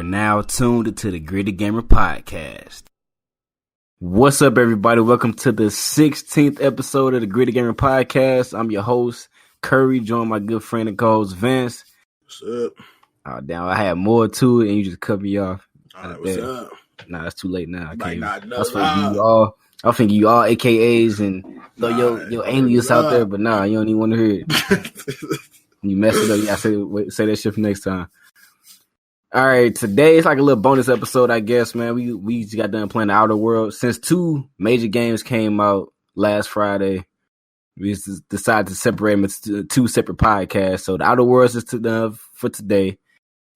are now tuned into the Gritty Gamer Podcast. What's up, everybody? Welcome to the 16th episode of the Gritty Gamer Podcast. I'm your host, Curry, joined my good friend and co-host, Vince. What's up? Oh, damn, I had more to it, and you just cut me off. All right, what's up? Nah, it's too late now. I can't. Not know. I was thinking you all AKAs and throw your alias out there, but nah, you don't even want to hear it. You mess it up. Yeah, say that shit for next time. All right, today it's like a little bonus episode, I guess, man. We just got done playing the Outer Worlds. Since two major games came out last Friday, we just decided to separate them into two separate podcasts. So the Outer Worlds is for today,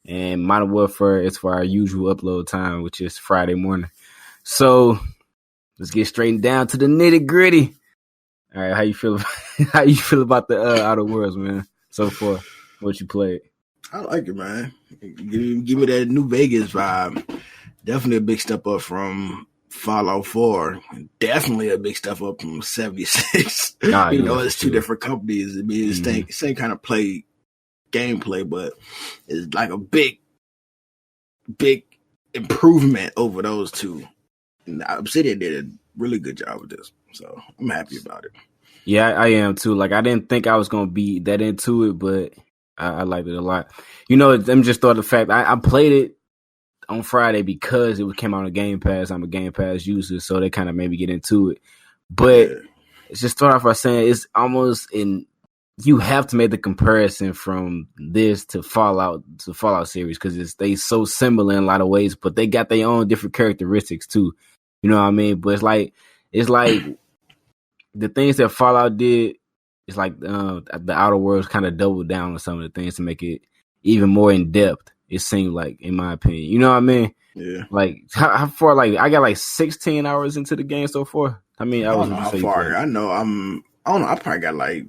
and Modern Warfare is for our usual upload time, which is Friday morning. So let's get straight down to the nitty gritty. All right, how you feel about the Outer Worlds, man? So far, what you played? I like it, man. Give me that New Vegas vibe. Definitely a big step up from Fallout 4. Definitely a big step up from 76. It's two different companies. I mean, it's same kind of gameplay, but it's like a big improvement over those two. And Obsidian did a really good job with this, so I'm happy about it. Yeah, I am too. Like, I didn't think I was gonna be that into it, but I liked it a lot. You know, I'm just thought the fact I played it on Friday because it came out on Game Pass. I'm a Game Pass user, so they kind of made me get into it. But it's just start off by saying it's almost you have to make the comparison from this to Fallout series because they so similar in a lot of ways, but they got their own different characteristics too. You know what I mean? But it's like the things that Fallout did. It's like the Outer Worlds kind of doubled down on some of the things to make it even more in depth. It seemed like, in my opinion, you know what I mean? Yeah. Like how far? Like I got like 16 hours into the game so far. I mean, I don't know how far. I know I don't know. I probably got like,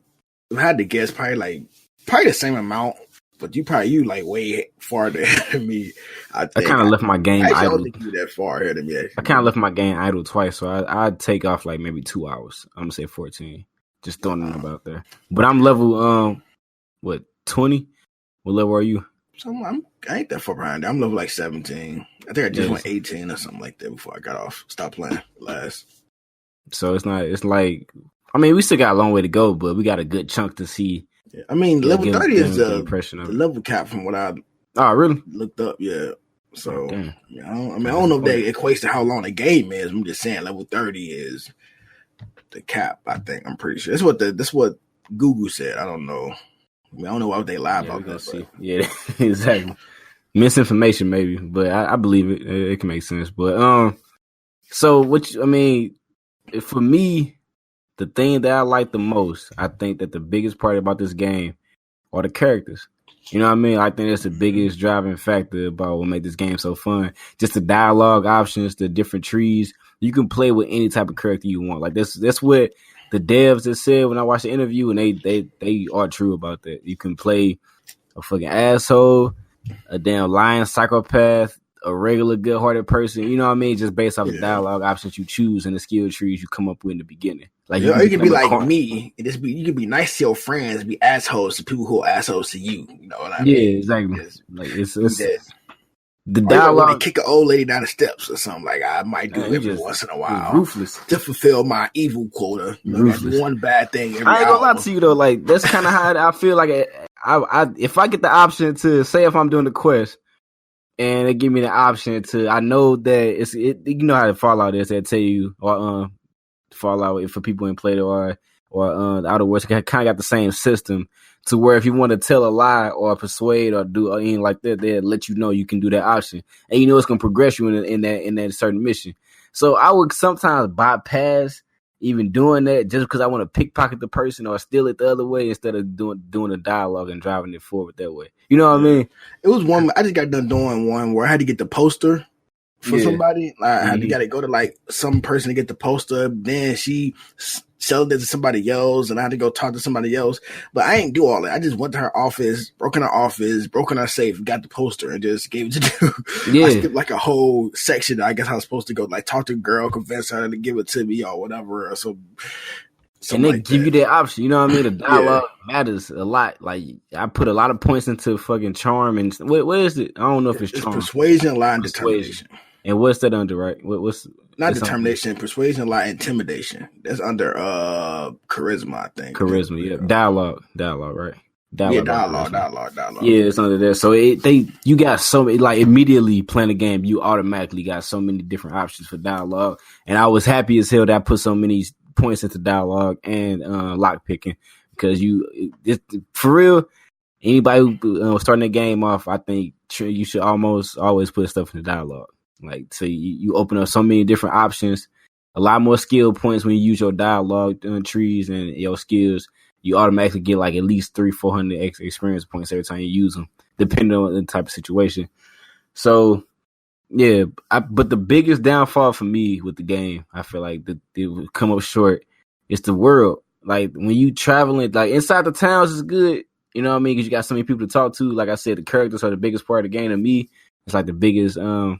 if I had to guess, probably the same amount. But you like way farther than me. I kind of left my game idle. I don't think you're that far ahead of me. Actually. I kind of left my game idle twice, so I'd take off like maybe 2 hours. I'm gonna say 14. Just throwing them out there. But I'm level 20? What level are you? So I ain't that far behind. I'm level like 17. I think I just went 18 or something like that before I got off. Stopped playing last. So it's like, I mean, we still got a long way to go, but we got a good chunk to see. Yeah. I mean, level 30 is the level cap from what I really looked up. Yeah. So I don't know if that equates to how long the game is. I'm just saying level 30 is the cap. I think I'm pretty sure that's what Google said. I don't know. I don't know why they lie about that. Yeah, exactly. Misinformation maybe, but I believe it. It can make sense. But so for me, the thing that I like the most, I think that the biggest part about this game are the characters. You know what I mean? I think that's the biggest driving factor about what make this game so fun. Just the dialogue options, the different trees. You can play with any type of character you want. Like that's what the devs have said when I watched the interview, and they are true about that. You can play a fucking asshole, a damn lying psychopath, a regular good-hearted person. You know what I mean? Just based off the dialogue options you choose and the skill trees you come up with in the beginning. Like you can be like me, and you can be nice to your friends, be assholes to people who are assholes to you. You know what I mean? Yeah, exactly. It's the dialogue. Kick an old lady down the steps or something like I might do every once in a while, ruthless to fulfill my evil quota. Ruthless. One bad thing. I ain't gonna lie to you though. Like that's kind of how I feel. Like if I get the option to say if I'm doing the quest. And they give me the option to, I know that you know how the Fallout is. They tell you, or Fallout for people in play or the Outer Worlds kind of got the same system to where if you want to tell a lie or persuade or do anything like that, they'll let you know you can do that option, and you know it's gonna progress you in that certain mission. So I would sometimes bypass even doing that just because I want to pickpocket the person or steal it the other way instead of doing the dialogue and driving it forward that way. You know what I mean? It was one. I just got done doing one where I had to get the poster for somebody. Like, I had to go to like some person to get the poster. Then she sold it to somebody else, and I had to go talk to somebody else. But I ain't do all that. I just went to her office, broke in her safe, got the poster, and just gave it to her. Yeah. I skipped like a whole section. I guess I was supposed to go like talk to a girl, convince her to give it to me or whatever. So And they give you that option. You know what I mean? The dialogue matters a lot. Like I put a lot of points into fucking charm and what is it? I don't know if it's charm. Persuasion, lie, and determination. And what's that under? Right? What's not determination? Persuasion, lie, intimidation. That's under charisma, I think. Charisma, yeah. Dialogue, right? Dialogue. Yeah, it's under there. So you got so many, like immediately playing the game, you automatically got so many different options for dialogue. And I was happy as hell that I put so many points into dialogue and lock picking because for real, anybody who starting the game off, I think you should almost always put stuff in the dialogue. Like, so you open up so many different options, a lot more skill points when you use your dialogue trees and your skills. You automatically get like at least 300-400 experience points every time you use them, depending on the type of situation. So, yeah, but the biggest downfall for me with the game, I feel like it would come up short, is the world. Like, when you traveling, like, inside the towns is good, you know what I mean? Because you got so many people to talk to. Like I said, the characters are the biggest part of the game to me. It's like the biggest thing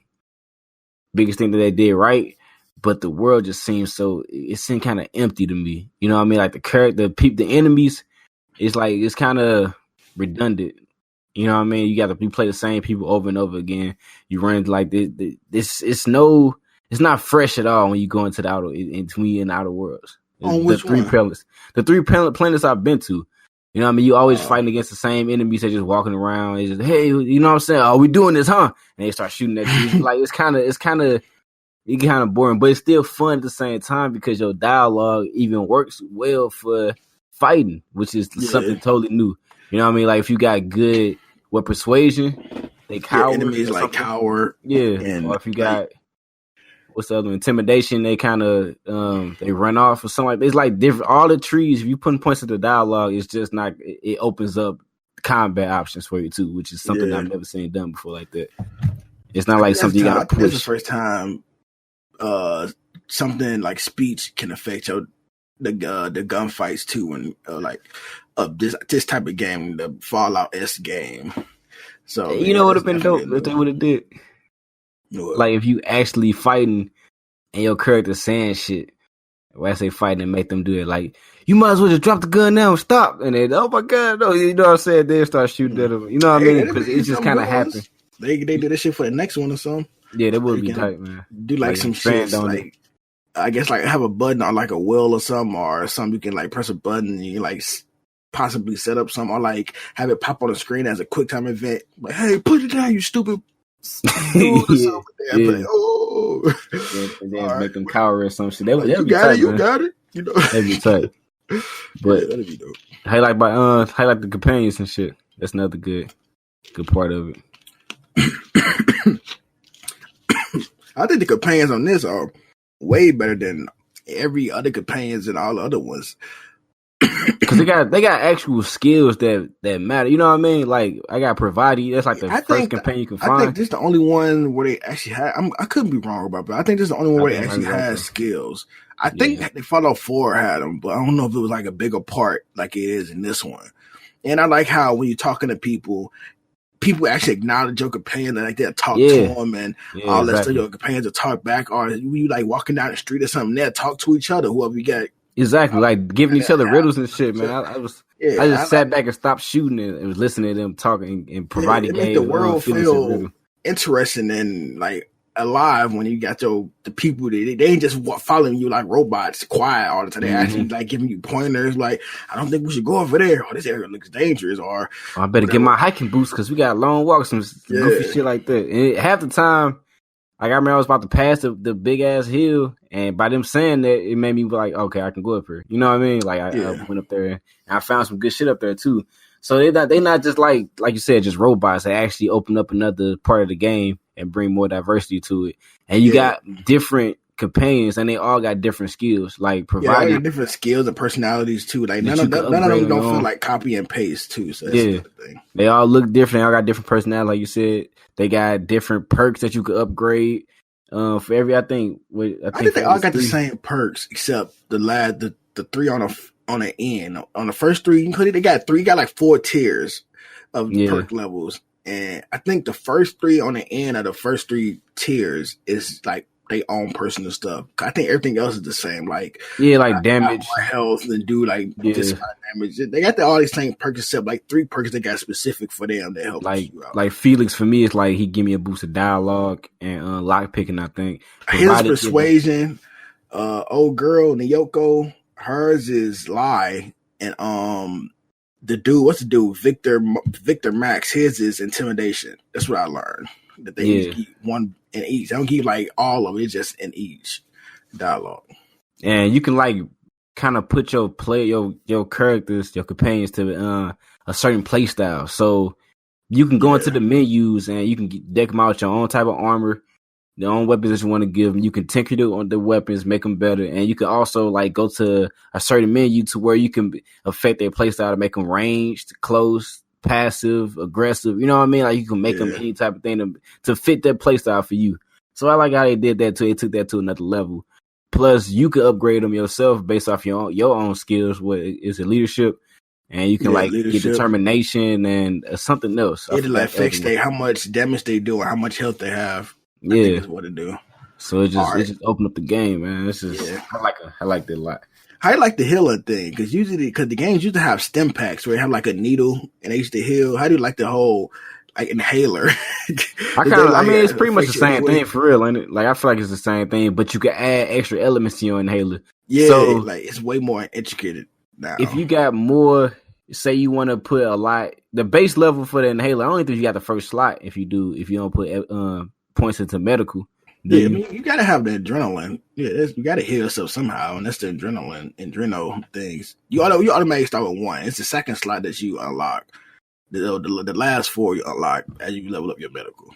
that they did right. But the world just seems kind of empty to me. You know what I mean? Like the enemies, it's kind of redundant. You know what I mean? You play the same people over and over again. You run like this. It's not fresh at all when you go into the outer worlds. The three planets I've been to. You know what I mean? You always fighting against the same enemies. They're just walking around. It's just, hey, you know what I'm saying? Oh, we doing this, huh? And they start shooting at you. Like it's kind of boring, but it's still fun at the same time because your dialogue even works well for fighting, which is something totally new. You know what I mean? Like if you got good with persuasion, they cower. Enemies like cower. Yeah. Or if you got what's the other one? Intimidation, they kind of they run off or something like that. It's like different. All the trees, if you put points into the dialogue, it's just not. It opens up combat options for you too, which is something I've never seen done before like that. It's not like something you got to push. This is the first time something like speech can affect the gunfights too, and this type of game, the Fallout S game. So you know what would have been dope if they would have did. What? Like if you actually fighting and your character saying shit. When I say fighting and make them do it, like you might as well just drop the gun now and stop. And then oh my god, no, you know what I'm saying? They start shooting at them. You know what I mean? Because it just kind of happened. They do this shit for the next one or something. Yeah, that would be tight, man. Do like some shit, like I guess like have a button on like a wheel or something you can like press a button and you like possibly set up something or like have it pop on the screen as a quick time event. Like, hey, put it down, you stupid. And then make them cower or some shit. You got it. You know, that'd be tight. But that'd be dope. Highlight the companions and shit. That's another good part of it. I think the companions on this are way better than every other companions and all the other ones. Because they got actual skills that matter. You know what I mean? Like I got Pravati. That's like the first companion you can find. I think this is the only one where they actually had. I couldn't be wrong about, but I think this is the only one where they actually had skills. I think they Fallout 4 had them, but I don't know if it was like a bigger part like it is in this one. And I like how when you're talking to people actually acknowledge your companion, like they'll talk to them and all that stuff. Your companions will talk back, or you like walking down the street or something, they'll talk to each other, whoever you got. Exactly, like giving each other riddles and shit, man. I just sat back and stopped shooting and was listening to them talking and providing games. The world feel interesting and like alive when you got the people they ain't just following you like robots, quiet all the time. They actually like giving you pointers, like I don't think we should go over there, or this area looks dangerous, or I better get my hiking boots because we got long walks and goofy shit like that. And half the time, like I remember I was about to pass the big ass hill, and by them saying that, it made me be like, okay, I can go up here. You know what I mean? Like I went up there and I found some good shit up there too. So they not just like you said, just robots. They actually open up another part of the game and bring more diversity to it. And you got different companions, and they all got different skills. Like providing different skills and personalities too. Like none of them don't feel like copy and paste too. So that's the thing. They all look different. They all got different personality, like you said. They got different perks that you could upgrade. For every, I think they all got the same perks except the three on the end. On the first three, they got like 4 tiers of perk levels. And I think the first 3 on the end of the first 3 tiers is like their own personal stuff. I think everything else is the same. Like like damage, more health, and do like this kind of damage. They got all these same perks except like 3 perks they got specific for them that help you out. Like Felix for me, it's like he give me a boost of dialogue and lock picking. I think his persuasion, old girl Nyoko, hers is lie, and the dude, what's the dude? Victor Max, his is intimidation. That's what I learned. That they keep one in each. They don't keep like all of it, it's just in each dialogue. And you can like kind of put your characters, your companions to a certain play style. So you can go into the menus and you can deck them out your own type of armor, their own weapons that you want to give them. You can tinker the weapons, make them better, and you can also like go to a certain menu to where you can affect their playstyle to make them ranged, close, passive, aggressive. You know what I mean? Like you can make them any type of thing to fit that playstyle for you. So I like how they did that too. They took that to another level. Plus, you can upgrade them yourself based off your own skills. What is it, leadership? And you can get determination and something else. It'll like fix how much damage they do and how much health they have. I think that's what it do. So it just opened up the game, man. This is I like that a lot. I like the healer thing because the games used to have stim packs where they have like a needle and they used to heal. How do you like the whole like inhaler? I mean, it's pretty much the same thing for real, ain't it? Like I feel like it's the same thing, but you can add extra elements to your inhaler. Yeah, so, like it's way more intricate now. If you got more, say you want to put a lot, the base level for the inhaler, I only think you got the first slot. If you don't put points into medical. Yeah, I mean, you gotta have the adrenaline. Yeah, you gotta heal yourself somehow, and that's the adrenal things. You automatically start with 1. It's the second slot that you unlock. The last 4 you unlock as you level up your medical.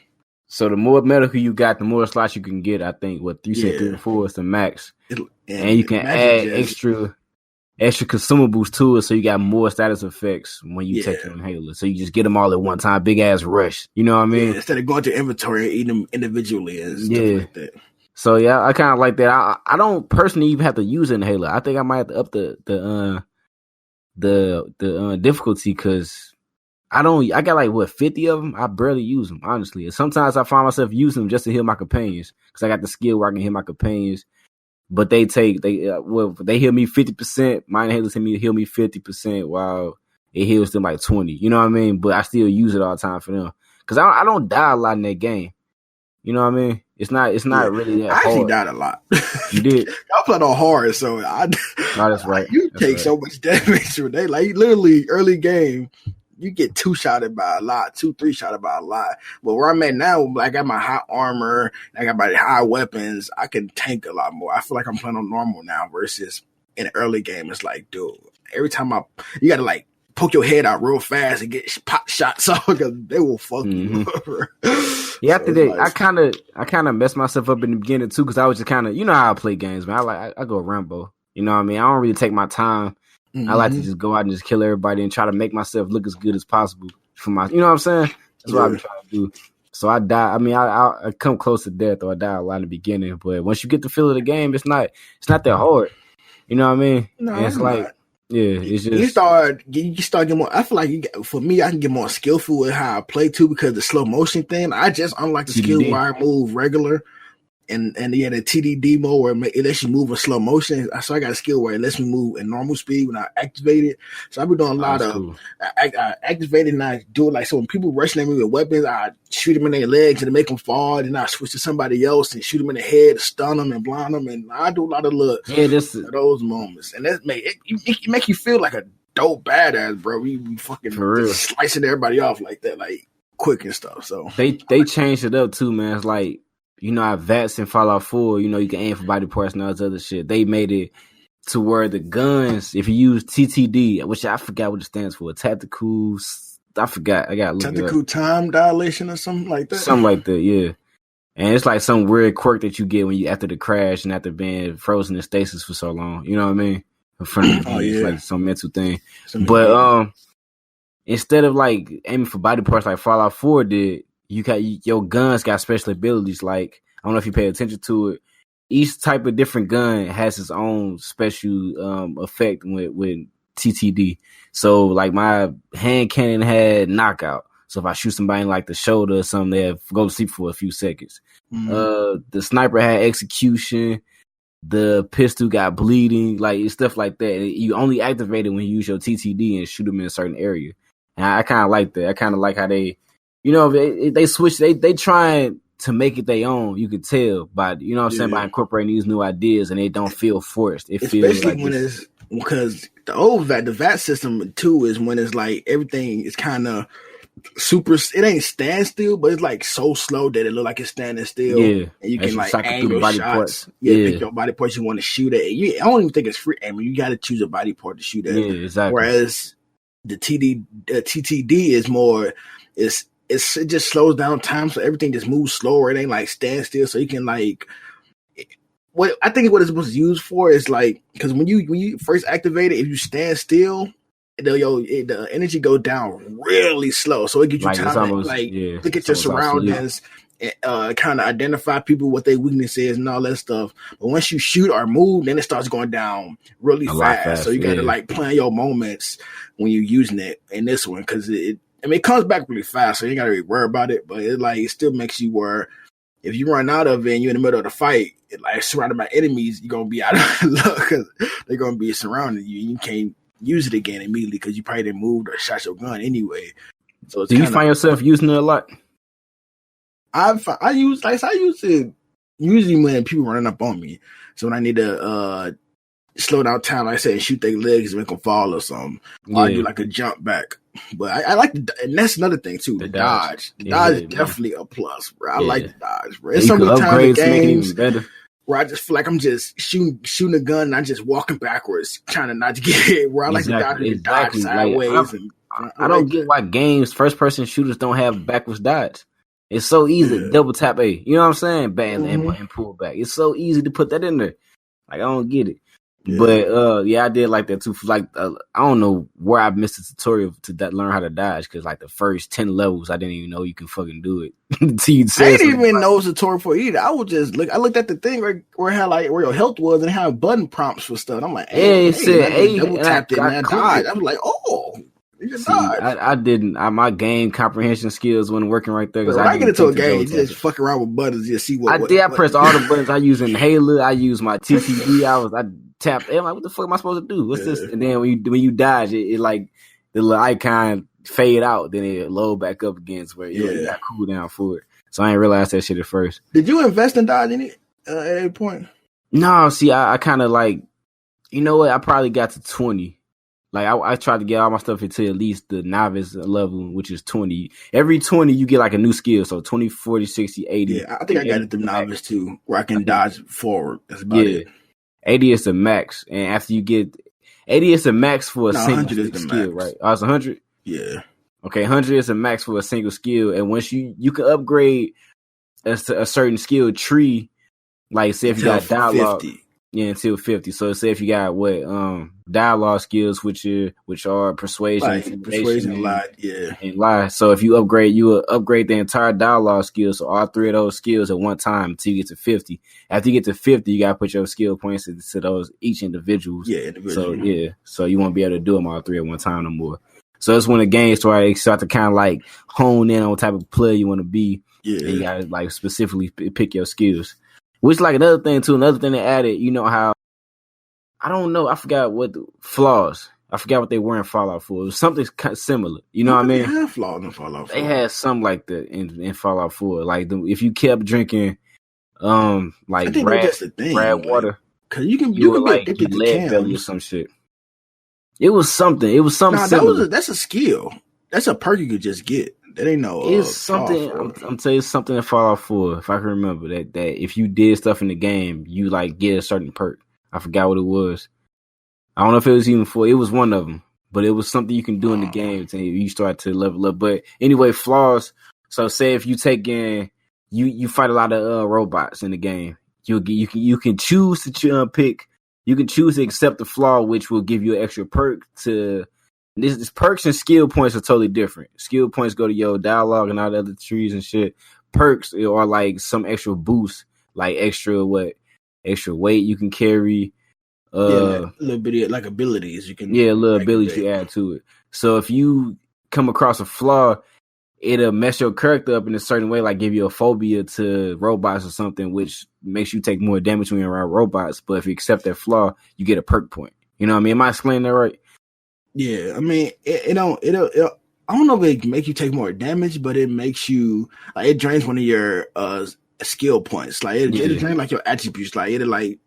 So the more medical you got, the more slots you can get. I think what you said 3 or 4 is the max, and you can add extra consumables to it, so you got more status effects when you take your inhaler. So you just get them all at one time, big ass rush. You know what I mean? Yeah, instead of going to inventory and eating them individually and stuff like that. So yeah, I kind of like that. I don't personally even have to use an inhaler. I think I might have to up the difficulty because I got like 50 of them. I barely use them, honestly. And sometimes I find myself using them just to heal my companions because I got the skill where I can heal my companions. But they heal me 50%. My inhalers heal me 50% while it heals them like 20. You know what I mean? But I still use it all the time for them because I don't die a lot in that game. You know what I mean? It's not really that hard. I actually died a lot. You did? I played on hard, so that's right. You take so much damage from they like literally early game. You get 2 shotted by a lot, 2-3 shotted by a lot. But where I'm at now, I got my high armor, I got my high weapons. I can tank a lot more. I feel like I'm playing on normal now versus in the early game. It's like, dude, every time you got to like poke your head out real fast and get pop shots off because they will fuck you over. Yeah, after that, nice. I kind of messed myself up in the beginning too because I was just kind of, you know how I play games, man. I go Rambo. You know what I mean? I don't really take my time. I like to just go out and just kill everybody and try to make myself look as good as possible for my, you know what I'm saying? That's what I'm trying to do. So I die. I mean, I come close to death or I die a lot in the beginning, but once you get the feel of the game, it's not that hard. You know what I mean? No, and it's like, not. It's just you start getting more. I feel like for me, I can get more skillful with how I play too because the slow motion thing. I just unlock the skill where I move regular. And the TDD mode where it lets you move in slow motion. So I got a skill where it lets me move in normal speed when I activate it. So I've been doing a lot of I activate it and I do it like so when people rushing at me with weapons, I shoot them in their legs and to make them fall. And I switch to somebody else and shoot them in the head, stun them and blind them. And I do a lot of those moments. And that it make you feel like a dope badass, bro. We fucking just slicing everybody off like that, like quick and stuff. So they changed it up too, man. It's like, you know, at VATS and Fallout 4, you know, you can aim for body parts and all this other shit. They made it to where the guns, if you use TTD, which I forgot what it stands for, tactical, I forgot. I got tactical time dilation or something like that. Something like that, yeah. And it's like some weird quirk that you get when you after the crash and after being frozen in stasis for so long. You know what I mean? In front of you, it's like some mental thing. But instead of like aiming for body parts like Fallout 4 did, your guns got special abilities. Like, I don't know if you pay attention to it. Each type of different gun has its own special effect with TTD. So, like, my hand cannon had knockout. So if I shoot somebody in like the shoulder or something, they go to sleep for a few seconds. Mm-hmm. The sniper had execution. The pistol got bleeding, like stuff like that. You only activate it when you use your TTD and shoot them in a certain area. And I kind of like that. I kind of like how they, they switch. They trying to make it their own. You could tell by, I'm saying, by incorporating these new ideas, and they don't feel forced. It feels especially like when it's because the VAT system too is when it's like everything is kind of super. It ain't standstill, but it's like so slow that it look like it's standing still. Yeah, and you can like aim through your body shots. parts. Pick your body parts you want to shoot at. I don't even think it's free aiming. You got to choose a body part to shoot at. Yeah, exactly. Whereas the TTD is more. It just slows down time, so everything just moves slower. It ain't like standstill, so you can like. What I think what it's supposed to use for is like because when you first activate it, if you stand still, the energy goes down really slow, so it gives you time to look at your surroundings, and kind of identify people, what their weakness is, and all that stuff. But once you shoot or move, then it starts going down really fast. So you got to like plan your moments when you're using it in this one because it comes back really fast, so you ain't got to really worry about it. But it still makes you worry. If you run out of it and you're in the middle of the fight, surrounded by enemies, you're going to be out of luck because they're going to be surrounding you. You can't use it again immediately because you probably didn't move or shot your gun anyway. So do you find yourself using it a lot? I use it usually when people running up on me. So when I need to slow down time, like I said, shoot their legs and make them fall or something. Or I do like a jump back. But I like and that's another thing too. The dodge. The dodge is definitely a plus, bro. I like the dodge, bro. There's so many times in games where I just feel like I'm just shooting a gun and I'm just walking backwards, trying to not to get hit. Where I like to dodge sideways. I don't get why first person shooters don't have backwards dodge. It's so easy to double tap A. You know what I'm saying? Bang and pull back. It's so easy to put that in there. Like I don't get it. Yeah. But I did like that too. Like I don't know where I missed a tutorial to learn how to dodge because like the first 10 levels I didn't even know you can fucking do it. I didn't even know it was a tutorial for either. I would just look. I looked at the thing where it had like where your health was and it had button prompts for stuff. And I'm like, it said A. Double tapped it and I died. I was like, oh. I didn't. My game comprehension skills wasn't working right there. When I get into a game, you just fuck around with buttons. You see what I pressed all the buttons. I use Inhaler. I use my TTD. I tapped. I'm like, what the fuck am I supposed to do? What's this? And then when you dodge, it like the little icon fade out. Then it load back up again where you got cooldown for it. So I didn't realize that shit at first. Did you invest in dodging it at any point? No. See, I kind of like, you know what? I probably got to 20. Like I tried to get all my stuff into at least the novice level, which is 20. Every 20 you get like a new skill. So 20, 40, 60, 80. Yeah, I think I got it through novice too, where I can dodge forward. That's about it. 80 is the max. And after you get 80 is the max for a single skill, right? Oh, it's 100? Yeah. Okay, 100 is the max for a single skill. And once you can upgrade a certain skill tree, like say if you got dialogue. 50. Yeah, until 50. So say if you got dialogue skills, which are persuasion, and lie, and lie. So if you upgrade the entire dialogue skills, so all three of those skills at one time until you get to 50. After you get to 50, you gotta put your skill points to those each individuals. Yeah, individual. So you won't be able to do them all three at one time no more. So it's when the game start to kind of like hone in on what type of player you want to be. Yeah, and you gotta like specifically pick your skills. Which like another thing they added, you know how, I don't know, I forgot what the flaws. I forgot what they were in Fallout 4. It was something kind of similar. You know what I mean? They had flaws in Fallout 4. They had something like that in Fallout 4. Like if you kept drinking, like red water, because you can be addicted to lead belly or some shit. It was something. Similar. That's a skill. That's a perk you could just get. That ain't no. It's something. I'm telling you something in Fallout 4. If I can remember that if you did stuff in the game, you like get a certain perk. I forgot what it was. I don't know if it was even 4. It was one of them, but it was something you can do in the game until you start to level up. But anyway, flaws. So say if you take in, you fight a lot of robots in the game. You can choose to pick. You can choose to accept the flaw, which will give you an extra perk to. This perks and skill points are totally different. Skill points go to your dialogue and all the other trees and shit. Perks are like some extra boost, like extra weight you can carry. A little bit of like abilities you can. Yeah, a little abilities you add to it. So if you come across a flaw, it'll mess your character up in a certain way, like give you a phobia to robots or something, which makes you take more damage when you're around robots. But if you accept that flaw, you get a perk point. You know what I mean? Am I explaining that right? Yeah, I mean, I don't know if it make you take more damage, but it makes you like it drains one of your skill points. Like it drains like your attributes. Like it'll like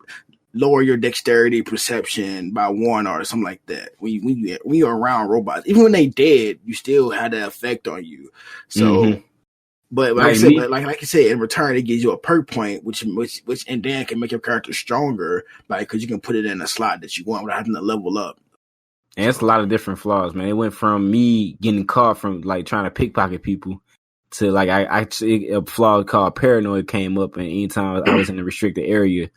lower your dexterity perception by 1 or something like that. When you're around robots, even when they dead, you still had that effect on you. So, but like I said, like you said, in return, it gives you a perk point, which and then can make your character stronger, like because you can put it in a slot that you want without having to level up. And it's a lot of different flaws, man. It went from me getting caught from like trying to pickpocket people to like a flaw called paranoid came up, and anytime I was in a restricted area,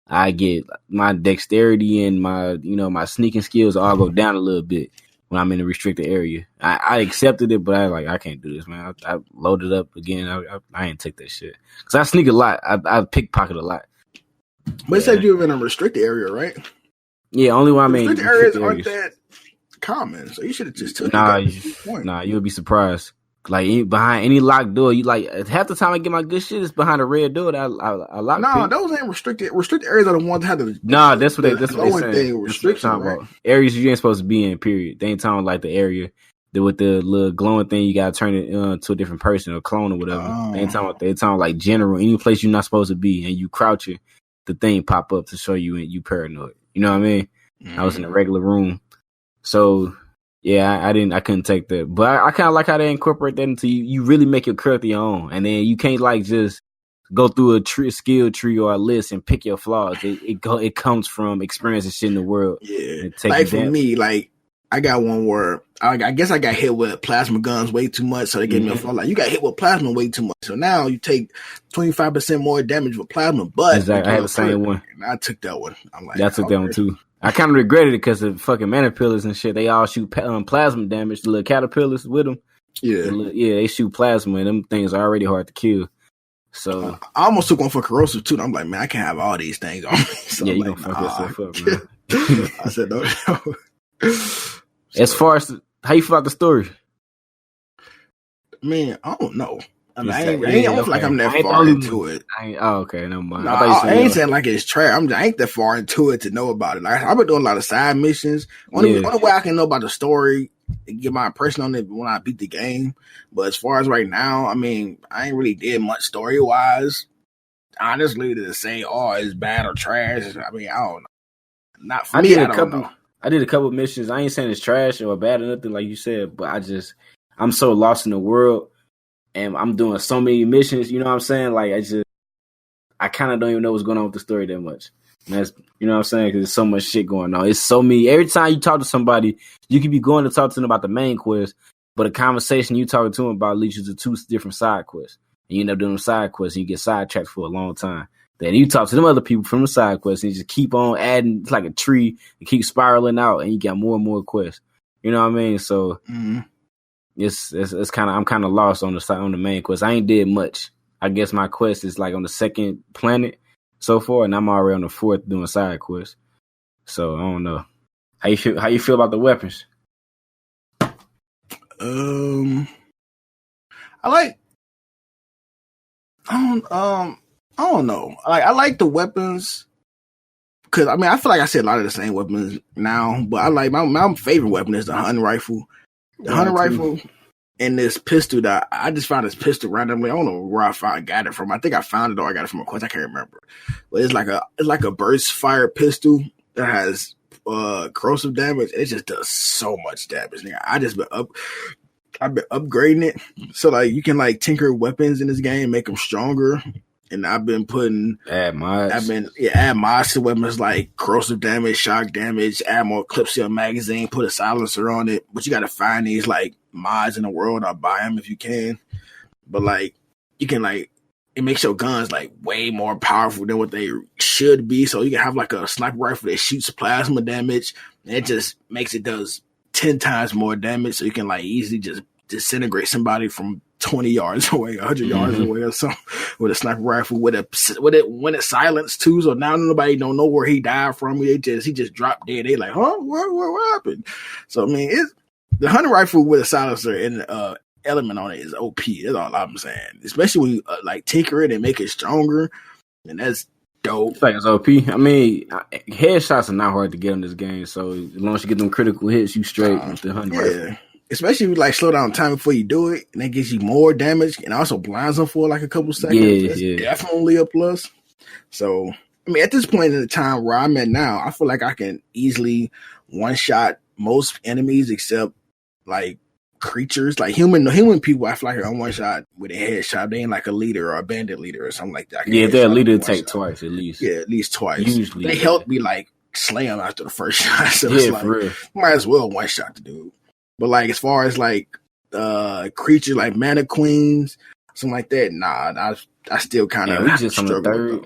I get my dexterity and my sneaking skills all go down a little bit when I'm in a restricted area. I accepted it, but I can't do this, man. I loaded up again. I ain't take that shit because I sneak a lot. I pickpocket a lot. But it said you were in a restricted area, right? Yeah, only when I'm in restricted areas aren't that common, so you should have just took it. Nah, you'll be surprised. Like behind any locked door, you like half the time I get my good shit is behind a red door that I lock. No, those ain't restricted. Restricted areas are the ones that have the. Nah, that's what they saying. Restriction, right? About. Areas you ain't supposed to be in. Period. They ain't talking like the area with the little glowing thing. You gotta turn it to a different person or clone or whatever. They ain't talking about. They talking like general. Any place you're not supposed to be, and you crouch it, the thing pop up to show you and you paranoid. You know what I mean? I was in a regular room, so. Yeah, I couldn't take that. But I kind of like how they incorporate that into you really make your character your own. And then you can't like just go through a skill tree or a list and pick your flaws. It comes from experiencing shit in the world. Yeah. Like for me, like I got one where I guess I got hit with plasma guns way too much. So they gave me a flaw. Like you got hit with plasma way too much. So now you take 25% more damage with plasma. But exactly. I had the same one. And I took that one. I'm like, I took that one too. I kind of regretted it because the fucking manipillars and shit, they all shoot plasma damage. The little caterpillars with them. Yeah. They shoot plasma and them things are already hard to kill. So I almost took one for corrosive too. And I'm like, man, I can't have all these things on me. So yeah, you gonna fuck yourself up, man. I said, no. As far as how you feel about the story? Man, I don't know. I mean, I don't feel like I'm that far into it. Okay, never mind. No, I ain't saying like it's trash. I ain't that far into it to know about it. Like, I've been doing a lot of side missions. Only way I can know about the story and get my impression on it when I beat the game. But as far as right now, I mean, I ain't really did much story wise. Honestly, to say it's bad or trash. I mean, I don't know. Not for me. I don't know. I did a couple of missions. I ain't saying it's trash or bad or nothing like you said, but I'm so lost in the world. And I'm doing so many missions, you know what I'm saying? Like, I kind of don't even know what's going on with the story that much. And that's, you know what I'm saying? Because there's so much shit going on. It's so many. Every time you talk to somebody, you could be going to talk to them about the main quest, but a conversation you talking to them about leads you to 2 different side quests. And you end up doing them side quests and you get sidetracked for a long time. Then you talk to them other people from the side quests and you just keep on adding. It's like a tree and keep spiraling out and you got more and more quests. You know what I mean? So... It's kind of I'm kind of lost on the main quest. I ain't did much. I guess my quest is like on the 2nd planet so far, and I'm already on the 4th doing side quests. So I don't know. How you feel about the weapons? I don't know. I like the weapons because I mean I feel like I said a lot of the same weapons now, but I like my favorite weapon is the hunting rifle. The hunting rifle and this pistol that I just found this pistol randomly. I don't know where I got it from. I think I found it or I got it from a quest. I can't remember. But it's like a burst fire pistol that has corrosive damage. It just does so much damage. Nigga. I've been upgrading it. So like you can like tinker weapons in this game, make them stronger. And I've been add mods. Add mods to weapons like corrosive damage, shock damage, add more clips to your magazine, put a silencer on it. But you got to find these like mods in the world or buy them if you can. But like you can like it makes your guns like way more powerful than what they should be. So you can have like a sniper rifle that shoots plasma damage, and it just makes it does 10 times more damage. So you can like easily just disintegrate somebody from 20 yards away, 100 yards away or something with a sniper rifle when it's silenced too. So now nobody don't know where he died from. He just dropped dead. They like, huh? What happened? So I mean, the hunting rifle with a silencer and element on it is OP. That's all I'm saying. Especially when you like tinker it and make it stronger, and that's dope. It's like it's OP. I mean, headshots are not hard to get in this game. So as long as you get them critical hits, you straight with the 100 rifle. Especially if you like slow down time before you do it, and that gives you more damage, and also blinds them for like a couple seconds. That's definitely a plus. So, I mean, at this point in the time where I'm at now, I feel like I can easily one shot most enemies except like creatures, like human people. I feel like I'm one shot with a headshot. They ain't like a leader or a bandit leader or something like that. Yeah, they're a leader to take twice at least. Yeah, at least twice. Usually they help me like slay them after the first shot. So yeah, it's like, for real. Might as well one shot the dude. But like as far as like creatures like mana queens, something like that, nah, I still kind of we just on the third.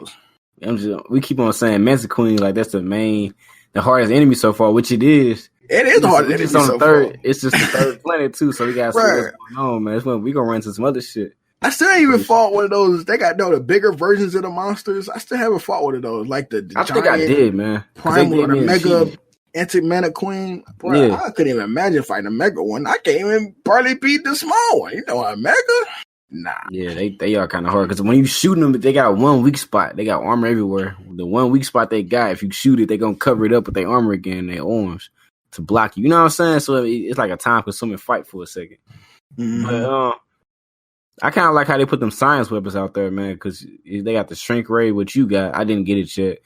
We keep on saying Mana Queen, like that's the hardest enemy so far, which it is. It is the hardest enemy on the so third. far. It's just the third planet too, so we got to see what's going on, man. It's when we gonna run into some other shit. I still ain't even fought one of those. They got the bigger versions of the monsters. I still haven't fought one of those, like the I think I did, man. Primal or the Mega Anti-Mana Queen. Bro, I couldn't even imagine fighting a Mega one. I can't even barely beat the small one. You know, a Mega? Nah. Yeah, they are kind of hard because when you shoot them, they got one weak spot. They got armor everywhere. The one weak spot they got, if you shoot it, they gonna cover it up with their armor again, their arms to block you. You know what I'm saying? So it's like a time-consuming fight for a second. Mm-hmm. But I kind of like how they put them science weapons out there, man, because they got the shrink ray, which you got. I didn't get it yet.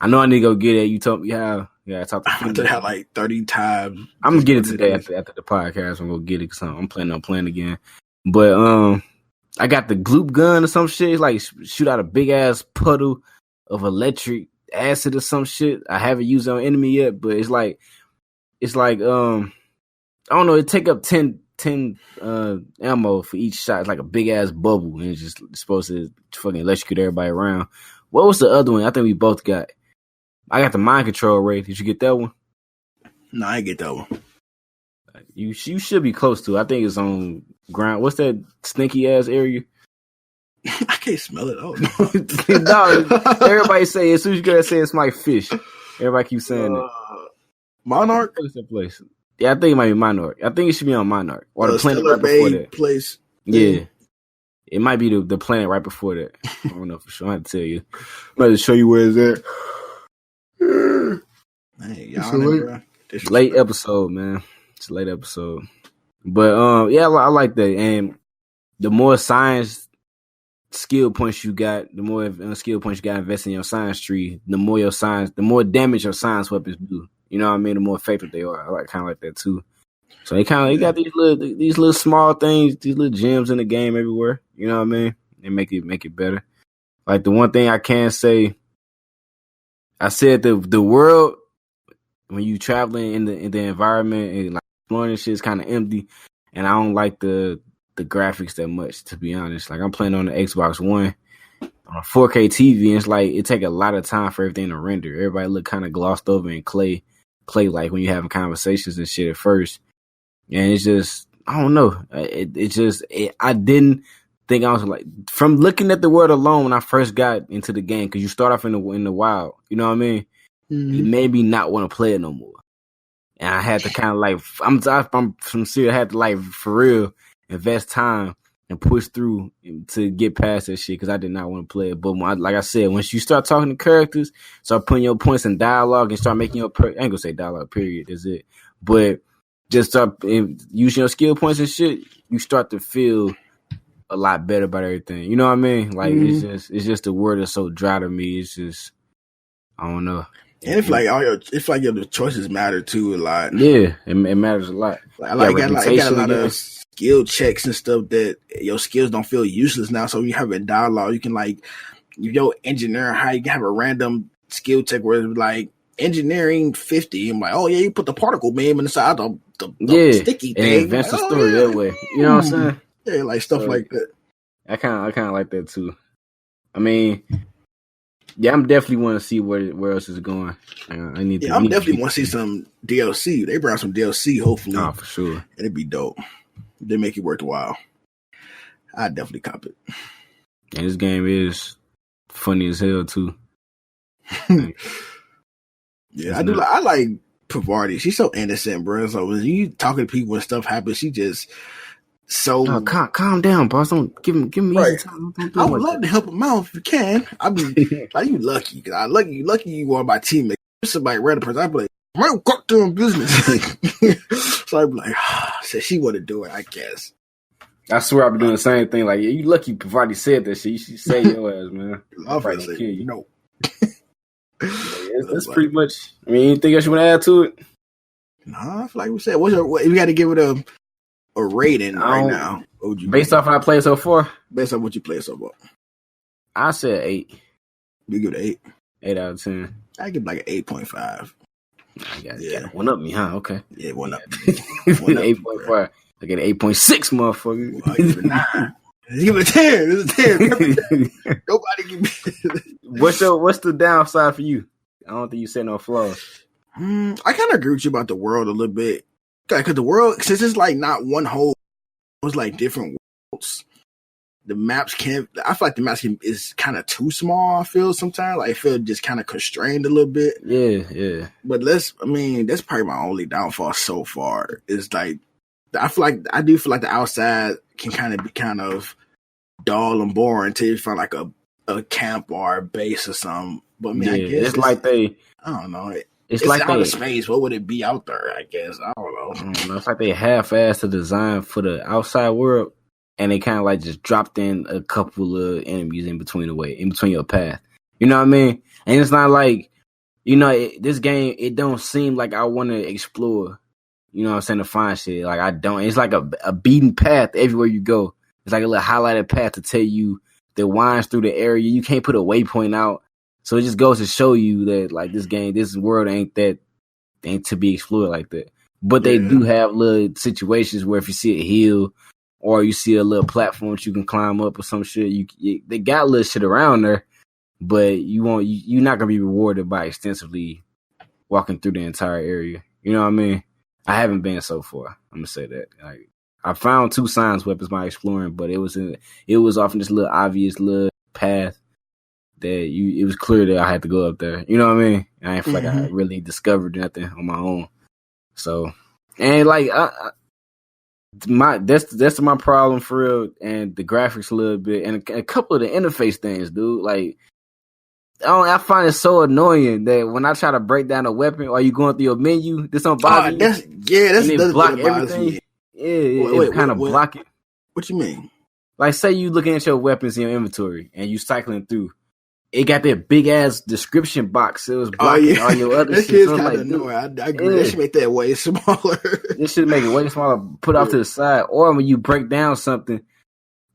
I know I need to go get it. You told me how. Yeah, I talked to I have like 30 times. I'm gonna get it today after the podcast. I'm gonna go get it because I'm planning on playing again. But I got the gloop gun or some shit. It's like shoot out a big ass puddle of electric acid or some shit. I haven't used it on enemy yet, but it's like I don't know. It take up 10 ammo for each shot. It's like a big ass bubble, and it's supposed to fucking electrocute everybody around. What was the other one? I think we both got. I got the mind control ray. Did you get that one? No, I ain't get that one. You should be close to it. I think it's on ground. What's that stinky ass area? I can't smell it. Oh no, everybody say as soon as you go say it's like fish. Everybody keeps saying it. Monarch? What's that place? Yeah, I think it might be Monarch. I think it should be on Monarch. Or the planet right Bay before that. Place. Yeah. It might be the planet right before that. I don't know for sure. I have to tell you. I'm about to show you where it's at. Hey, y'all late episode, man. It's a late episode. But yeah, I like that. And the more science skill points you got, the more skill points you got invested in your science tree, the more damage your science weapons do. You know what I mean? The more effective they are. I kind of like that too. So they got these little small things, these little gems in the game everywhere. You know what I mean? They make it better. Like the one thing I can say, I said the world when you traveling in the environment and like exploring shit is kind of empty, and I don't like the graphics that much, to be honest. Like I'm playing on the Xbox One on a 4K TV, and it's like it take a lot of time for everything to render. Everybody look kind of glossed over and clay like when you having conversations and shit at first, and it's just I don't know. I didn't think I was like from looking at the world alone when I first got into the game, because you start off in the wild. You know what I mean? Mm-hmm. It made me not want to play it no more. And I had to kind of like, I'm from serious. I had to like for real invest time and push through to get past that shit because I did not want to play it. But like I said, once you start talking to characters, start putting your points in dialogue and start making your, I ain't gonna say dialogue, period, is it? But just start using your skill points and shit, you start to feel a lot better about everything. You know what I mean? Like it's just the word is so dry to me. It's just, I don't know. And it's like your choices matter too a lot. Yeah, it matters a lot. Like got a lot of skill checks and stuff that your skills don't feel useless now. So you have a dialogue, you can like your engineering, how you can have a random skill check where it's like engineering 50. I'm like, oh yeah, you put the particle beam inside the sticky thing. And advance the story that way. You know what I'm saying? Yeah, like stuff like that. I kind of like that too. I mean. Yeah, I'm definitely want to see where else is going. I'm definitely want to see some DLC. They brought some DLC, hopefully. Oh, for sure. It'd be dope. They make it worthwhile. I'd definitely cop it. And this game is funny as hell too. Yeah, I like Pavardi. She's so innocent, bro. So when you talking to people and stuff happens, she just So calm down, boss. Don't give me right. easy time. Don't I would love to help him out if you can. I mean, like you lucky. Lucky you are my teammate. If somebody random person, I'd be like, man, go doing business. So I'd be like, so she want to do it, I guess. I swear I've been doing the same thing. Like, yeah, you lucky Pavati said that shit. You should say your ass, man. I'm probably gonna kill you. No. That's pretty much. I mean, anything else you want to add to it? Nah, I feel like we said. We got to give it a rating right now. Based off what I played so far? Based on what you played so far. I said 8. You give it 8? 8 out of 10. I give it like an 8.5. You got one up me, huh? Okay. Yeah, one up. 8.5. I get an 8.6, motherfucker. I give it a 9. Give it a 10. It's a 10. Nobody give me. What's the downside for you? I don't think you said no flaws. I kind of agree with you about the world a little bit. Because the world, since it's like not one whole, it's like different worlds. The maps I feel like the maps is kind of too small, I feel sometimes. Like, I feel just kind of constrained a little bit. Yeah. But that's probably my only downfall so far. Is like, I do feel like the outside can kind of be kind of dull and boring until you find like a camp or a base or something. But I mean, I guess it's like I don't know. It's like outer space. What would it be out there? I guess I don't know. It's like they half-assed the design for the outside world, and they kind of like just dropped in a couple of enemies in between your path. You know what I mean? And it's not like, this game. It don't seem like I want to explore. You know what I'm saying, to find shit. Like, I don't. It's like a beaten path everywhere you go. It's like a little highlighted path to tell you that winds through the area. You can't put a waypoint out. So it just goes to show you that, like, this world ain't to be explored like that. But they do have little situations where if you see a hill or you see a little platform that you can climb up or some shit, they got little shit around there, but you're not gonna be rewarded by extensively walking through the entire area. You know what I mean? I haven't been so far. I'm gonna say that. Like, I found 2 science weapons by exploring, but it was often this little obvious little path that it was clear that I had to go up there. You know what I mean? I ain't feel like I really discovered nothing on my own. So, and like that's my problem for real, and the graphics a little bit, and a couple of the interface things, dude. Like, I find it so annoying that when I try to break down a weapon, or you going through your menu, this don't bother you. That's block everything. It kind of block it. What you mean? Like, say you looking at your weapons in your inventory and you cycling through. It got that big ass description box. It was blocking all your other shit. Shit's kind of annoying. I agree. They should make that way smaller. They should make it way smaller. Put off to the side, or when you break down something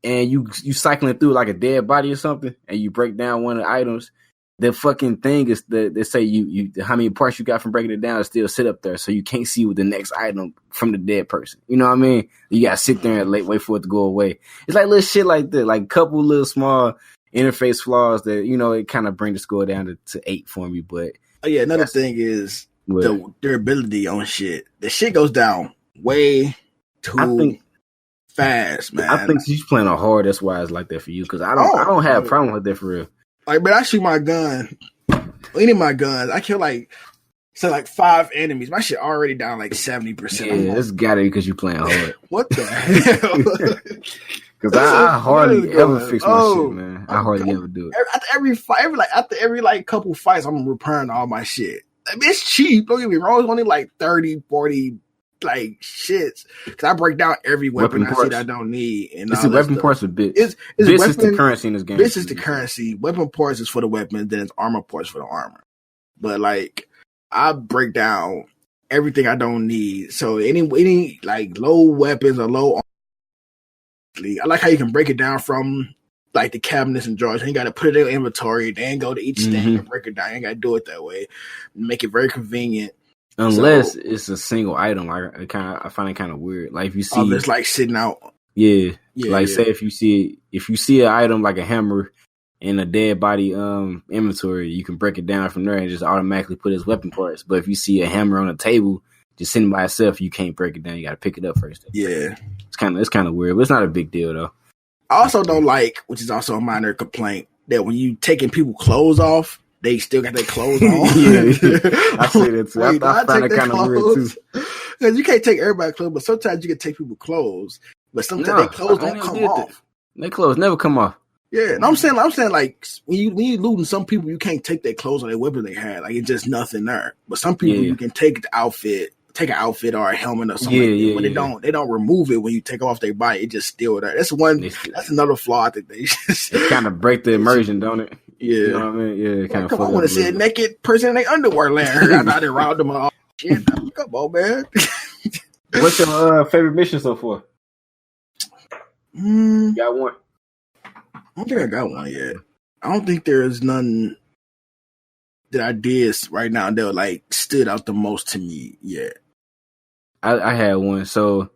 and you cycling through like a dead body or something, and you break down one of the items, the fucking thing is that they say you how many parts you got from breaking it down is still sit up there, so you can't see what the next item from the dead person. You know what I mean? You gotta sit there and wait for it to go away. It's like little shit like that, like a couple little small interface flaws that, it kind of bring the score down to 8 for me. But another thing is the durability on shit. The shit goes down way too fast, man. I think you're playing on hard. That's why it's like that for you, because I don't have a problem with that for real. Like, but I shoot my gun. Any of my guns, I kill like 5 enemies. My shit already down like 70%. Yeah, it's gotta be because you playing hard. What the hell? Because I hardly ever fix my shit, man. I hardly ever do it. After every couple fights, I'm repairing all my shit. I mean, it's cheap. Don't get me wrong. It's only like 30, 40 like shits. Because I break down every weapon I see that I don't need. And weapon parts are bits. Bits is the currency in this game. Bits is the currency. Weapon parts is for the weapons. Then it's armor parts for the armor. But like, I break down everything I don't need. So any like low weapons or low armor, I like how you can break it down from like the cabinets and drawers. You ain't got to put it in your inventory, then go to each stand and break it down. You ain't got to do it that way. Make it very convenient. Unless it's a single item, I find it kind of weird. Like if you see, it's like sitting out. Yeah. Say if you see an item like a hammer in a dead body inventory, you can break it down from there and just automatically put its weapon parts. But if you see a hammer on a table just sitting by itself, you can't break it down. You got to pick it up first. Yeah, it's kind of weird, but it's not a big deal though. I also don't like, which is also a minor complaint, that when you taking people clothes off, they still got their clothes on. I see that too. I find it kind of weird too. Because you can't take everybody's clothes, but sometimes you can take people's clothes but sometimes their clothes don't come off. Their clothes never come off. Yeah, and I'm saying like when you looting some people, you can't take their clothes or their weapon they had. Like it's just nothing there. But some people you can take the outfit, take an outfit or a helmet or something. But they don't remove it when you take off their body. It just still there. That's another flaw that they just kind of break the immersion, don't it? Yeah, you know what I mean. Yeah, kind of. Come on, I want to see a naked person in their underwear laying. I didn't round them all. Shit, come on, man. What's your favorite mission so far? You got one? I don't think I got one yet. I don't think there's none that I did right now that like stood out the most to me yet. I had one, so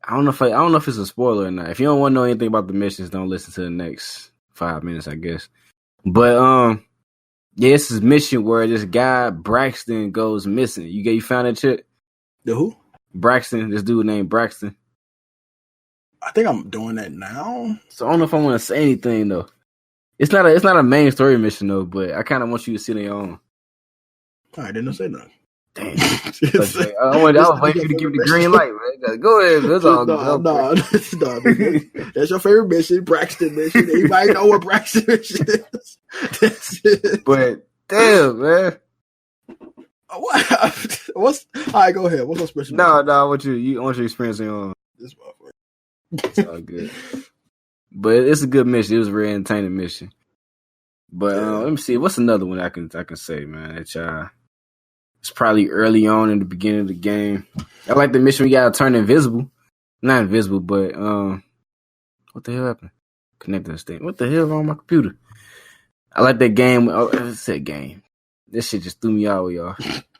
I don't know if it's a spoiler or not. If you don't want to know anything about the missions, don't listen to the next 5 minutes, I guess. But it's this mission where this guy Braxton goes missing. You found that shit? The who? Braxton. This dude named Braxton. I think I'm doing that now. So I don't know if I want to say anything though. It's not a main story mission though, but I kind of want you to see it on your own. I didn't say nothing. Damn. I was waiting for you to give me the green light, man. Go ahead. That's all. No. That's your favorite mission, Braxton mission. Anybody know what Braxton mission is? That's it. But damn, man. What? All right, go ahead. What's your special? No. I want you experience it on this motherfucker. It's all good. But it's a good mission. It was a very entertaining mission. But let me see. What's another one I can say, man? It's probably early on in the beginning of the game. I like the mission we gotta turn invisible. Not invisible, but what the hell happened? Connecting this thing. What the hell on my computer? I like that game. Oh, I said game. This shit just threw me out, y'all.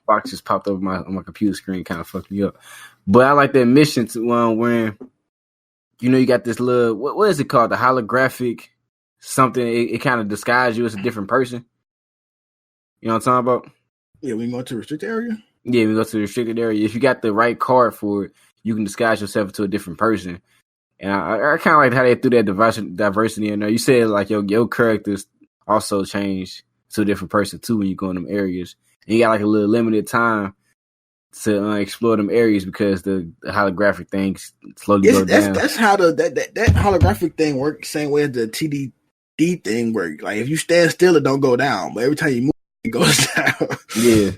Box just popped up on my computer screen, kind of fucked me up. But I like that mission to when you got this little what is it called? The holographic something. It kind of disguises you as a different person. You know what I'm talking about? Yeah, we can go to the restricted area? Yeah, we go to the restricted area. If you got the right card for it, you can disguise yourself into a different person. And I kind of like how they threw that diversity in there. You said like your characters also change to a different person too when you go in them areas. And you got like a little limited time to explore them areas because the holographic things slowly go down. That's how that holographic thing works. Same way as the TDD thing works. Like if you stand still, it don't go down. But every time you move, it goes down. Yeah,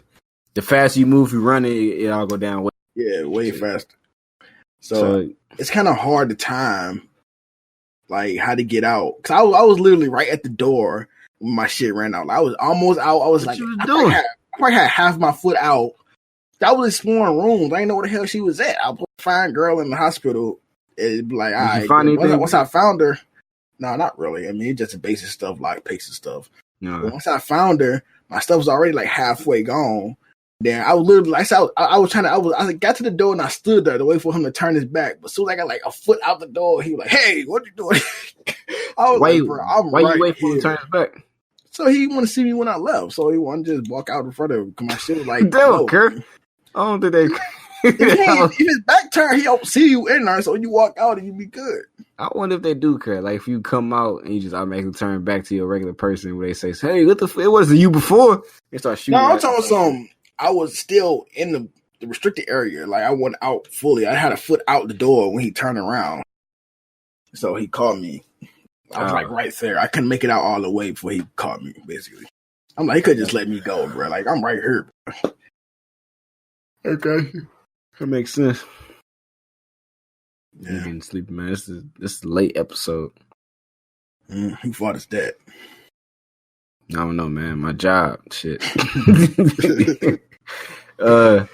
the faster you move, you run it all go down. Way faster. So it's kind of hard to time, like how to get out. Cause I was literally right at the door when my shit ran out. I was almost out. I was like, I probably had half my foot out. I was exploring rooms. I didn't know where the hell she was at. I was a fine girl in the hospital. It'd be like, all right. Once I found her, no, not really. I mean, it's just basic stuff like pace and stuff. No. But once I found her, my stuff was already like halfway gone. Then I was literally, like, I got to the door and I stood there to wait for him to turn his back. But as soon as I got like a foot out the door, he was like, "Hey, what you doing?" I was like, "Bro, I'm why right you wait for here." him to turn his back? So he want to see me when I left. So he wanted to just walk out in front of him. Cause my shit was like, "Damn, Kirk." I don't think they. if his back turned, he don't see you in there. So you walk out and you be good. I wonder if they do, Kirk. Like if you come out and you just automatically turn back to your regular person, where they say, "Hey, what the? It wasn't you before." They start shooting. No, I'm talking some. I was still in the restricted area. Like I went out fully. I had a foot out the door when he turned around. So he called me. I was like right there. I couldn't make it out all the way before he called me, basically. I'm like, he could just let me go, bro. Like I'm right here, bro. Okay. That makes sense. Yeah. I'm getting sleepy, man. This is a late episode. Who fought his dad? I don't know, man. My job, shit. I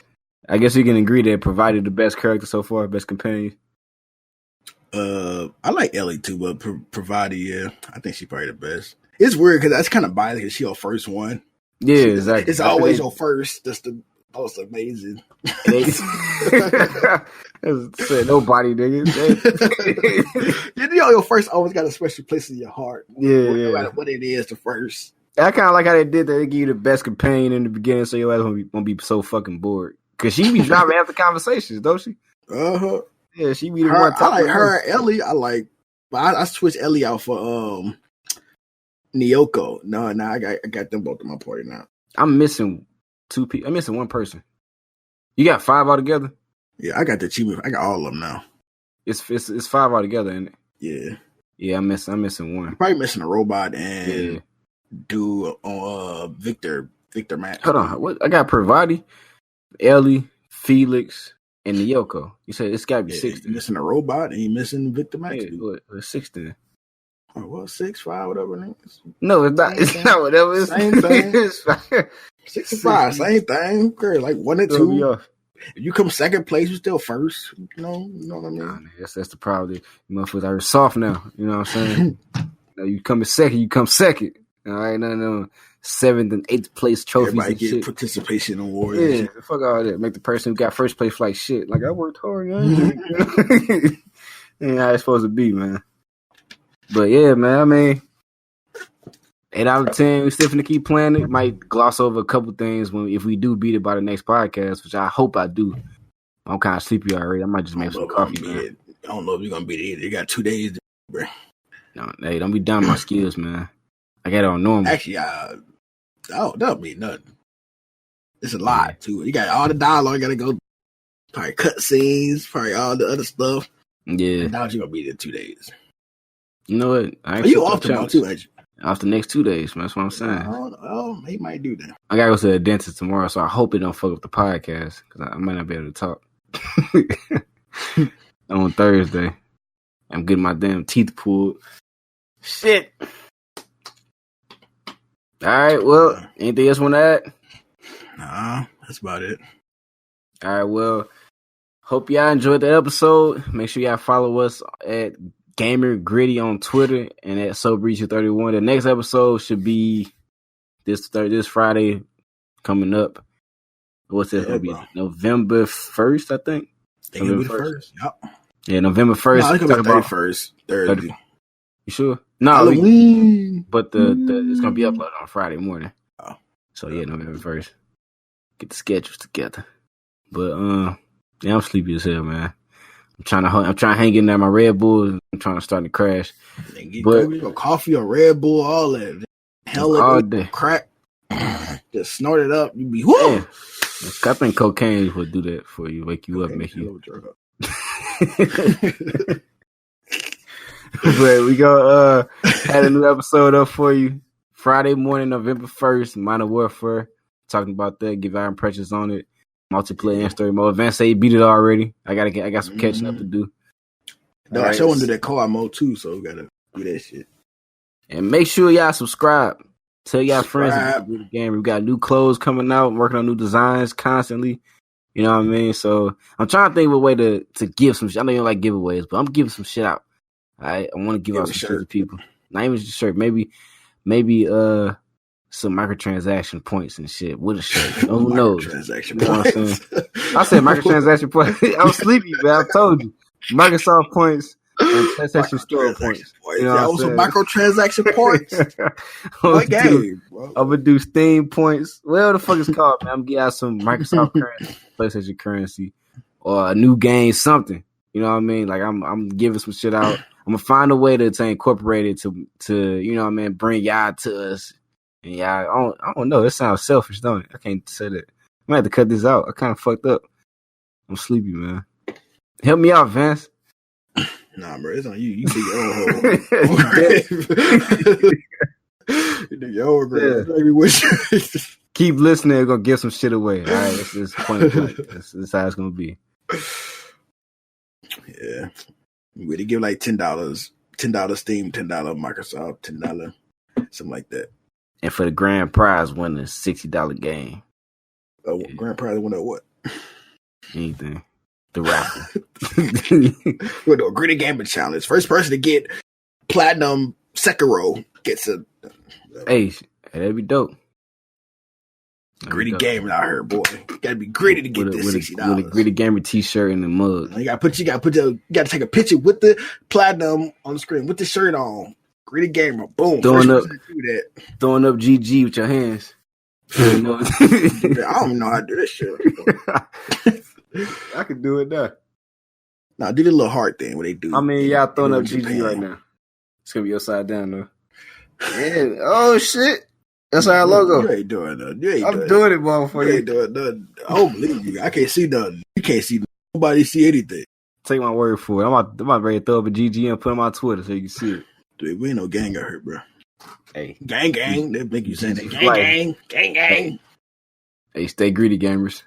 guess we can agree that provided the best character so far, best companion. I like Ellie too, but provided, yeah, I think she's probably the best. It's weird because that's kind of biased because she's your first one. Yeah, exactly. It's always your first. That's the most amazing. Said nobody, nigga. You know, your first always got a special place in your heart. Yeah, no matter what it is, the first. I kind of like how they did that. They give you the best companion in the beginning, so your ass won't be so fucking bored. Because she be driving after conversations, don't she? Uh-huh. Yeah, she be the one talking. I like her and Ellie. But I switched Ellie out for Nyoko. No, I got them both in my party now. I'm missing 2 people. I'm missing one person. You got 5 altogether? Yeah, I got the achievement. I got all of them now. It's 5 altogether, isn't it? Yeah. Yeah, I'm missing one. You're probably missing a robot and dude Victor Max. Hold on, what I got? Pravati, Ellie, Felix, and Yoko. You said it's gotta be 6. You're missing a robot and you're missing Victor Max. Yeah, it's 6 then. Oh, well, 6, 5, whatever it is. No, it's not. It's not whatever. It's same thing. 6 and 5, same thing. Okay, like 1 and 2. If you come second place, you're still first. You know what I mean? Nah, man, that's the problem. You motherfuckers are soft now. You know what I'm saying? You come in second, you come second. All right, no 7th and 8th place trophies. Everybody and get shit. Participation awards. Yeah, fuck all that. Make the person who got first place like shit. Like I worked hard. Ain't how it's supposed to be, man. But yeah, man. I mean, 8 out of 10. We still finna keep playing it. Might gloss over a couple things if we do beat it by the next podcast, which I hope I do. I'm kind of sleepy already. I might just make some coffee, man. I don't know if you're gonna beat it either. You got 2 days, bro. No, hey, don't be down my skills, man. I got it on normal. Actually, that'll be nothing. It's a lot too. You got all the dialogue. You gotta go. Probably cut scenes. Probably all the other stuff. Yeah. And now you're gonna beat it in 2 days. You know what? Are you off tomorrow too, ain't you? Off the next 2 days, man. That's what I'm saying. Oh, he might do that. I gotta go to the dentist tomorrow, so I hope it don't fuck up the podcast because I might not be able to talk on Thursday. I'm getting my damn teeth pulled. Shit. All right. Well, anything else want to add? Nah, that's about it. All right. Well, hope y'all enjoyed the episode. Make sure y'all follow us at Gamer Gritty on Twitter and at SoBreach31. The next episode should be this Friday coming up. What's that gonna be? November 1st, I think. November 1st. Yep. Yeah, November 1st. No, it's gonna be 31st. Thursday. You sure? No, Halloween. But it's gonna be uploaded on Friday morning. Oh. So yeah, November 1st. Get the schedules together. But yeah, I'm sleepy as hell, man. I'm trying to hang in there my Red Bull. I'm trying to start to crash. But coffee or Red Bull, all that. Hell all day. Crack. Just snort it up. You be whoo. Yeah. I think cocaine would do that for you, wake you up, make you. But we go had a new episode up for you Friday morning, November 1st. Modern Warfare, talking about that. Give our impressions on it. Multiplayer and story mode. Advanced say you beat it already. I got some catching up to do. No, I want to do that co-op mode too, so we gotta do that shit. And make sure y'all subscribe. Tell y'all friends about the game. We got new clothes coming out. I'm working on new designs constantly. You know what I mean? So I'm trying to think of a way to give some shit. I know you don't like giveaways, but I'm giving some shit out. I want to give out some shit to people. Not even just a shirt. Maybe some microtransaction points and shit with a shirt. Who knows? Microtransaction points. I said microtransaction points. I was sleepy, man. I told you. Microsoft points and PlayStation Store points. You know what I'm microtransaction points. What game? I'm gonna do Steam points. Whatever the fuck it's called, man. I'm gonna get out some Microsoft currency, PlayStation currency, or a new game, something. You know what I mean? Like I'm giving some shit out. I'm gonna find a way to incorporate it to you know what I mean, bring y'all to us. And y'all, I don't know. It sounds selfish, don't it? I can't say that. I'm gonna have to cut this out. I kind of fucked up. I'm sleepy, man. Help me out, Vance. Nah, bro, it's on you. You dig your own grave. Keep listening. We're gonna give some shit away. All right, that's just point blank. That's how it's gonna be. Yeah, we're to give like $10, $10 Steam, $10 Microsoft, $10, something like that. And for the grand prize winner, $60 game. Oh, yeah. Grand prize winner what? Anything. The raffle. We're doing Gritty Gaming Challenge. First person to get Platinum Sekiro gets a. Hey, that'd be dope. Gritty Gaming out here, boy. You gotta be gritty to get this $60. With a Gritty Gamer t-shirt and the mug. You gotta take a picture with the Platinum on the screen with the shirt on. Gritty Gamer, boom. Throwing up GG with your hands. I don't know how to do this shit. I can do it now. Nah, do the little heart thing where they do. I mean, y'all throwing up GG right now. It's gonna be upside down though. Yeah. Oh shit. That's our logo. You ain't doing nothing. I'm doing it, motherfucker. You ain't doing nothing. I don't believe you. I can't see nothing. You can't see nobody see anything. Take my word for it. I'm about ready to throw up a GG and put it on my Twitter so you can see it. Dude, we ain't no gang out here, bro. Hey, gang. They make you say that. Gang. Hey, stay greedy, gamers.